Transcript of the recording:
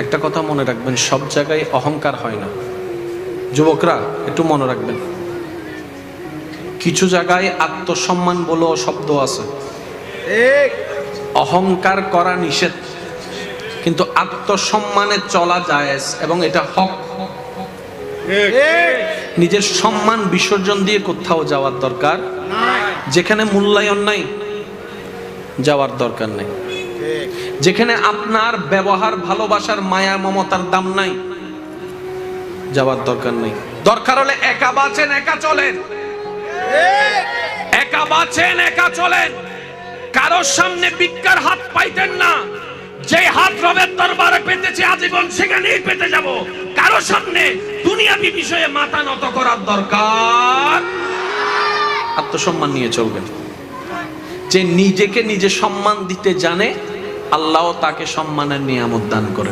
একটা কথা মনে রাখবেন, সব জায়গায় অহংকার হয় না। যুবকরা একটু মনে রাখবেন, কিছু জায়গায় আত্মসম্মান বলে শব্দ আছে, অহংকার করা নিষেধ, কিন্তু আত্মসম্মানে চলা জায়েজ এবং এটা হক। নিজের সম্মান বিসর্জন দিয়ে কোথাও যাওয়ার দরকার, যেখানে মূল্যায়ন নাই যাওয়ার দরকার নেই, যেখানে আপনার ব্যবহার ভালোবাসার মায়া মমতার দাম নাই যাওয়ার দরকার নেই। দরকার হলে একা বাঁচেন একা চলেন, একা বাঁচেন একা চলেন। কারোর সামনে ভিক্ষার হাত পাইতেন না, যে হাত রবের দরবারে পেতেছে আজীবন সেখানেই পেতে যাব। কারোর সামনে দুনিয়াবি বিষয়ে মাথা নত করার দরকার, আত্মসম্মান নিয়ে চলবেন। যে নিজেকে নিজে সম্মান দিতে জানে, আল্লাহ তাকে সম্মানের নিয়ামত দান করেন।